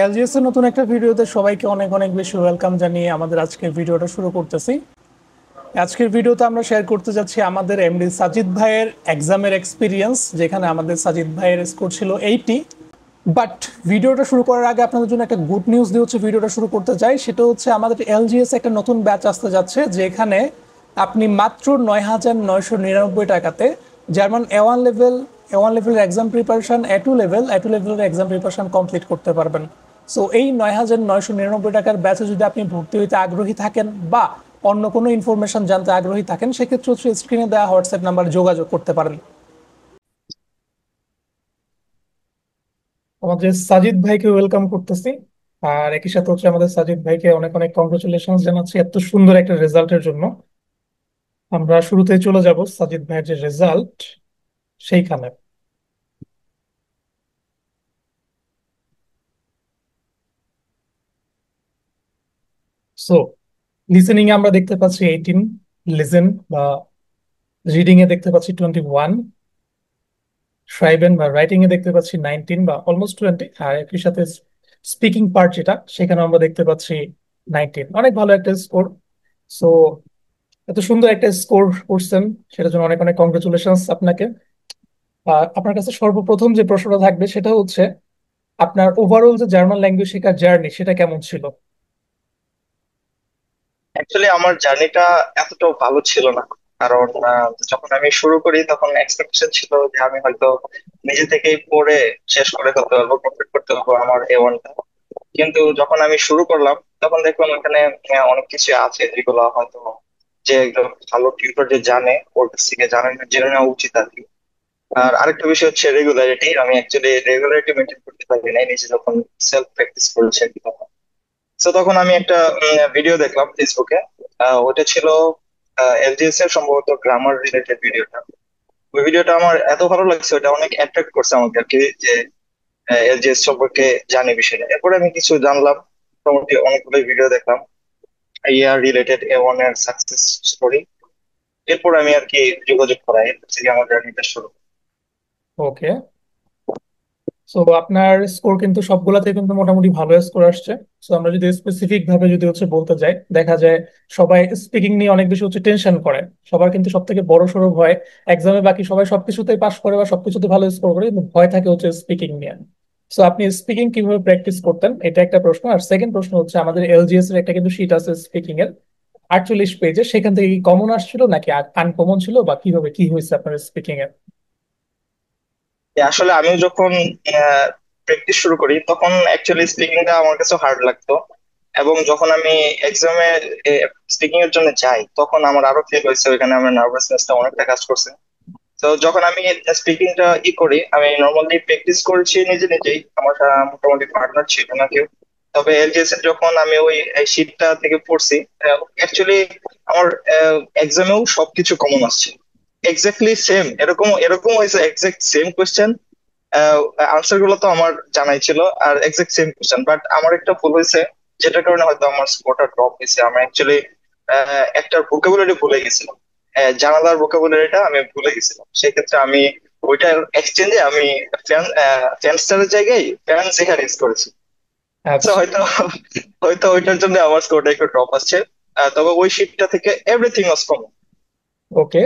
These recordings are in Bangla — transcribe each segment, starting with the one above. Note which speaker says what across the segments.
Speaker 1: এলজিএস এর নতুন একটা ভিডিওতে সবাইকে অনেক অনেক বেশি ওয়েলকাম জানিয়ে আমাদের আজকের ভিডিওটা শুরু করতেছি। আজকের ভিডিওতে আমরা শেয়ার করতে যাচ্ছি আমাদের এমডি সাজিদ ভাইয়ের এক্সামের এক্সপিরিয়েন্স, যেখানে আমাদের সাজিদ ভাইয়ের স্কোর ছিল 80। বাট ভিডিওটা শুরু করার আগে আপনাদের জন্য একটা গুড নিউজ দিয়ে হচ্ছে ভিডিওটা শুরু করতে চাই। সেটা হচ্ছে আমাদের এলজিএস একটা নতুন ব্যাচ আসতে যাচ্ছে, যেখানে আপনি মাত্র 9,999 টাকাতে জার্মান এ ওয়ান লেভেলের এক্সাম প্রিপারেশন, এ টু লেভেলের এক্সাম প্রিপারেশন কমপ্লিট করতে পারবেন। সো এই 9,999 টাকার ব্যাচে যদি আপনি ভর্তি হইতে আগ্রহী থাকেন বা অন্য কোনো ইনফরমেশন জানতে আগ্রহী থাকেন, সেক্ষেত্রে হচ্ছে স্ক্রিনে দেওয়া হোয়াটসঅ্যাপ নাম্বার যোগাযোগ করতে পারেন। আমাদের সাজিদ ভাইকে ওয়েলকাম করতেছি। আর একই সাথে হচ্ছে আমাদের সাজিদ ভাইকে অনেক অনেক কংগ্রেচুলেশন জানাচ্ছি এত সুন্দর একটা রেজাল্টের জন্য। আমরা শুরুতেই চলে যাব সাজিদ ভাইয়ের যে রেজাল্ট সেইখানে। সো লিসেনিং এ আমরা দেখতে পাচ্ছি 18, লিসেন বা রিডিং এ দেখতে পাচ্ছি 21, শ্রাইবেন বা রাইটিং এ দেখতে পাচ্ছি 19 বা অলমোস্ট 20, আর একই সাথে স্পিকিং পার্ট যেটা সেখানে আমরা দেখতে পাচ্ছি 19। অনেক ভালো একটা স্কোর। সো এত সুন্দর একটা স্কোর করছেন, সেটার জন্য অনেক অনেক কংগ্রেচুলেশনস আপনাকে। আর আপনার কাছে সর্বপ্রথম যে প্রশ্নটা থাকবে সেটা হচ্ছে আপনার ওভারঅল যে জার্মান ল্যাঙ্গুয়েজ শেখার জার্নি সেটা কেমন ছিল?
Speaker 2: অ্যাকচুয়ালি আমার জার্নিটা এতটাও ভালো ছিল না। কারণ যখন আমি শুরু করি তখন এক্সপেকটেশন ছিল যে আমি হয়তো নিজে থেকেই পড়ে শেষ করে ফেলতে পারবো, কমপ্লিট করতে পারবো আমার A1টা। কিন্তু যখন আমি শুরু করলাম তখন দেখলাম এখানে অনেক কিছু আছে যেগুলো হয়তো যে একদম ভালো টিউটর যে জানে ওর কাছ থেকে জেনে নেওয়া উচিত আর কি। আর আরেকটা বিষয় হচ্ছে রেগুলারিটি। আমি অ্যাকচুয়ালি রেগুলারিটি মেনটেন করতে পারি না নিজে যখন সেলফ প্র্যাকটিস করেছি আর কি তখন। তো তখন আমি একটা ভিডিও দেখলাম ফেসবুকে। ওটা ছিল এলজিএস এর সম্ভবত গ্রামার রিলেটেড ভিডিওটা। ওই ভিডিওটা আমার এত ভালো লাগছে, ওটা অনেক অ্যাট্রাক্ট করছে আমাকে আর কি, যে এলজিএস সম্পর্কে জানি বিষয়টা। এরপরে আমি কিছু জানলাম, মোটামুটি অনেকগুলো ভিডিও দেখলাম ইয়ার রিলেটেড A1 এর সাকসেস স্টোরি। এরপর আমি আর কি যোগাযোগ করাই, এরপর থেকে আমার জার্নিটা শুরু।
Speaker 1: ওকে। সো আপনার স্কোর কিন্তু সবগুলাতে কিন্তু মোটামুটি ভালো স্কোর আসছে। সো আমরা যদি স্পেসিফিক ভাবে যদি হচ্ছে বলতে যাই, দেখা যায় সবাই স্পিকিং নিয়ে অনেক বেশি হচ্ছে টেনশন করে। সবার কিন্তু সব থেকে বড় সড়ো ভয় এক্সামে, বাকি সবাই সবকিছুতেই পাশ করে বা সবকিছুতে ভালো স্কোর করে, কিন্তু ভয় থাকে হচ্ছে স্পিকিং নিয়ে। সো আপনি স্পিকিং কিভাবে প্র্যাকটিস করতেন, এটা একটা প্রশ্ন। আর সেকেন্ড প্রশ্ন হচ্ছে আমাদের এলজিএস এর একটা কিন্তু শীট আছে স্পিকিং এর 48 পেজে, সেখান থেকে কি কমন আসছিল নাকি আনকমন ছিল, বা কিভাবে কি হয়েছে আপনার স্পিকিং এর?
Speaker 2: আসলে আমি যখন প্র্যাকটিস শুরু করি তখন অ্যাকচুয়ালি স্পিকিংটা আমার কাছে হার্ড লাগতো। এবং যখন আমি এক্সামে স্পিকিং এর জন্য যাই তখন আমার আরো ফিল হয়েছে, ওইখানে আমার নার্ভাসনেসটা অনেকটা কাজ করছে। তো যখন আমি স্পিকিংটা করি, আমি নর্মালি প্র্যাকটিস করেছি নিজে নিজেই, আমার মোটামুটি পার্টনার ছিল না কেউ। তবে এলজিএস এর যখন আমি ওই শীটটা থেকে পড়ছি, অ্যাকচুয়ালি আমার এক্সামেও সবকিছু কমন আসছে, এক্স্যাক্টলি সেম, এরকম এরকম হয়েছে, এক্সাক্ট সেম কোয়েশ্চেন। আনসার গুলো তো আমার জানাই ছিল, আর এক্সাক্ট সেম কোয়েশ্চেন, বাট আমার একটা ভুল হয়েছে, যেটার কারণে হয়তো আমার স্কোরটা ড্রপ হয়েছে। আমি অ্যাকচুয়ালি একটা ভোকাবুলারি ভুলে গেছিলাম, জানালার ভোকাবুলারিটা আমি ভুলে গেছিলাম। সেক্ষেত্রে আমি ওইটার এক্সচেঞ্জে আমি ফ্যান ফ্যানস্টারের জায়গায় ফ্যান যেখানে ইউজ করেছি। তো
Speaker 1: আচ্ছা।
Speaker 2: হয়তো হয়তো ওইটার জন্য আমার স্কোরটা একটু ড্রপ আসছে। তবে ওই শিটটা থেকে everything was common.
Speaker 1: Okay.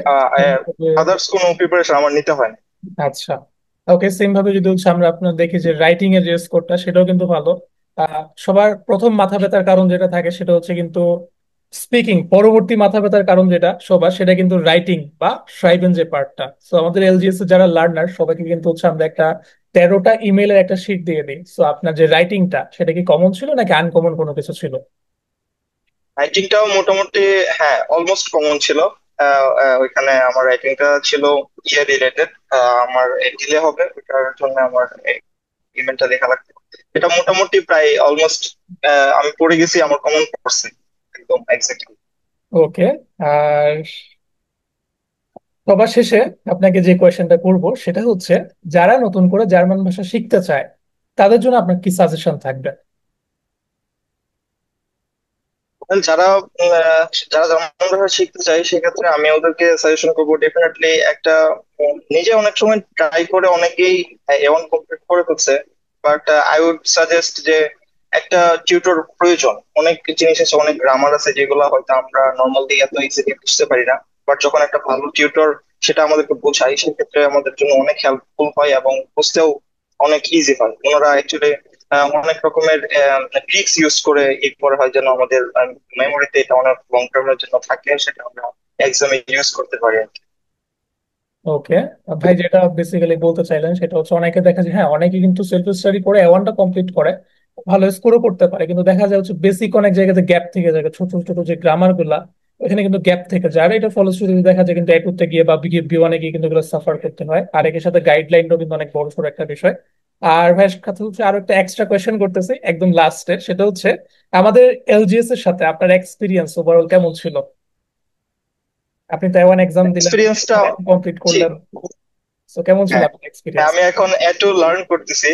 Speaker 2: Others কোনো প্রিপারেশন আমার নিতে হয় না।
Speaker 1: আচ্ছা। ওকে, সেম ভাবে যদি হচ্ছে আমরা আপনার দেখি যে রাইটিং এর যে স্কোরটা সেটাও কিন্তু ভালো। সবার প্রথম মাথা ব্যথার কারণ যেটা থাকে সেটা হচ্ছে কিন্তু স্পিকিং, পরবর্তী মাথা ব্যথার কারণ যেটা সবার সেটা কিন্তু রাইটিং বা শ্রাইবেন যে পার্টটা। সো আমাদের এলজিএস এর যারা লার্নার সবাইকে কিন্তু হচ্ছে আমরা একটা 13টা ইমেলের একটা শিট দিয়ে দিই। সো আপনার যে রাইটিংটা সেটা কি কমন ছিল নাকি আনকমন কোনো কিছু ছিল?
Speaker 2: রাইটিংটাও মোটামুটি, হ্যাঁ, অলমোস্ট কমন ছিল। ওইখানে আমার রাইটিংটা ছিল ইয়ে রিলেটেড। আমার ডিলে হবে ওইটার জন্য আমার ইমেলটা লেখা লাগবে। এটা মোটামুটি প্রায় অলমোস্ট আমি পড়ে গেছি, আমার কমন পড়ছে একদম এক্স্যাক্টলি।
Speaker 1: ওকে। আর সবার শেষে আপনাকে যে কোয়েশ্চেনটা করব সেটা হচ্ছে, যারা নতুন করে জার্মান ভাষা শিখতে চায় তাদের জন্য আপনার কি সাজেশন থাকবে?
Speaker 2: যারা যারা জার্মান ভাষা শিখতে চায় সেক্ষেত্রে আমি ওদেরকে সাজেশন করবো ডেফিনেটলি একটা নিজে অনেক সময় ট্রাই করে অনেকেই A1 কমপ্লিট করে ফেলছে। বাট আই উড সাজেস্ট যে একটা টিউটর প্রয়োজন। অনেক জিনিস আছে, অনেক গ্রামার আছে যেগুলো হয়তো আমরা নর্মালি এত ইজিলি বুঝতে পারি না, বাট যখন একটা ভালো টিউটর সেটা আমাদেরকে বোঝায় সেক্ষেত্রে আমাদের জন্য অনেক হেল্পফুল হয় এবং বুঝতেও অনেক ইজি হয়। ওনারা অ্যাকচুয়ালি অনেক রকমের ট্রিক্স ইউজ করে এরপরে হয় যেন আমাদের মেমোরিতে এটা অনেক লং টার্মের জন্য থাকে, সেটা আমরা এক্সামে ইউজ করতে পারি আর কি।
Speaker 1: ওকে ভাই, যেটা বেসিক্যালি বলতে চাইলেন সেটা হচ্ছে অনেকে দেখা যায়, হ্যাঁ অনেকে কিন্তু সেলফ স্টাডি করে A1টা কমপ্লিট করে, ভালো স্কোরও করতে পারে, কিন্তু দেখা যায় হচ্ছে বেসিক অনেক জায়গাতে গ্যাপ থেকে যায়, ছোট ছোট যে গ্রামার গুলা ওখানে কিন্তু গ্যাপ থেকে যায়, আর এটা ফলশ্রুতিতে দেখা যায় কিন্তু A2 তে গিয়ে বা B1 গিয়ে কিন্তু এগুলো সাফার করতে হয়। আর এর সাথে গাইডলাইনটাও কিন্তু অনেক বড় সড় একটা বিষয়। আর ভাই কথা হচ্ছে আরো একটা এক্সট্রা কোয়েশ্চেন করতেছি একদম লাস্টে, সেটা হচ্ছে আমাদের LGS এর সাথে আপনার এক্সপিরিয়েন্স ওভারঅল কেমন ছিল? আপনি তো A1 এক্সাম দিলেন,
Speaker 2: এক্সপিরিয়েন্সটা,
Speaker 1: কমপ্লিট
Speaker 2: জি,
Speaker 1: করলেন, তো কেমন ছিল
Speaker 2: হ্যাঁ,
Speaker 1: আপনার এক্সপিরিয়েন্স?
Speaker 2: আমি এখন এটু লার্ন করতেছি,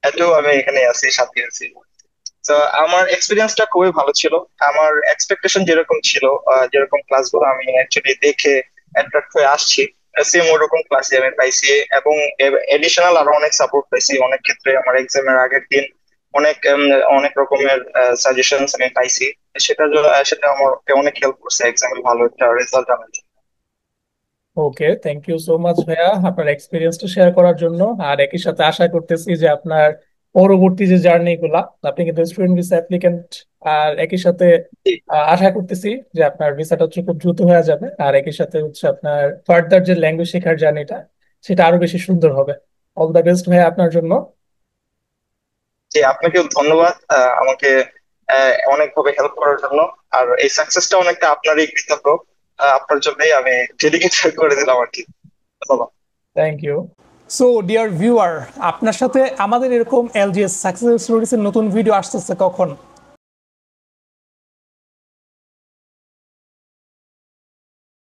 Speaker 2: এটু আমি এখানে আছি, সাথে আছি। তো আমার এক্সপিরিয়েন্সটা খুবই ভালো ছিল। আমার এক্সপেকটেশন যেরকম ছিল, যেরকম ক্লাসগুলো আমি অ্যাকচুয়ালি দেখে অ্যাট্রাক্ট হয়ে আসছি, সেম ওরকম ক্লাসে আমি পাইছি। এবং এডিশনাল আরো অনেক সাপোর্ট পাইছি অনেক ক্ষেত্রে। আমার এক্সামের আগের দিন অনেক অনেক রকমের সাজেশনস আমি পাইছি। সেটা আমাকে অনেক হেল্প করছে এক্সামের ভালো একটা রেজাল্ট আনার জন্য।
Speaker 1: ওকে, থ্যাংক ইউ সো মাচ ভাইয়া আপনার এক্সপিরিয়েন্সটা শেয়ার করার জন্য। আর একই সাথে আশা করতেছি যে আপনার পরবর্তী যে জার্নি গুলা, আপনি কিন্তু স্টুডেন্ট ভিসা অ্যাপ্লিকেন্ট, আর একই সাথে আশা করতেছি যে আপনার ভিসাটা হচ্ছে খুব দ্রুত হয়ে যাবে, আর একই সাথে হচ্ছে আপনার ফার্দার যে ল্যাঙ্গুয়েজ শেখার জার্নিটা সেটা আরো বেশি সুন্দর হবে। অল দ্য বেস্ট ভাইয়া আপনার জন্য।
Speaker 2: যে আপনাকেও ধন্যবাদ আমাকে অনেকভাবে হেল্প করার জন্য। আর এই সাকসেসটা অনেকটা আপনারই কৃতজ্ঞ। আপনার জন্যই আমি ডেডিকেট করে দিলাম আর কি। ধন্যবাদ।
Speaker 1: Thank you. So dear viewer, আপনার সাথে আমাদের এরকম LGS সাকসেস স্টোরিজ এর নতুন ভিডিও আসতেছে কখন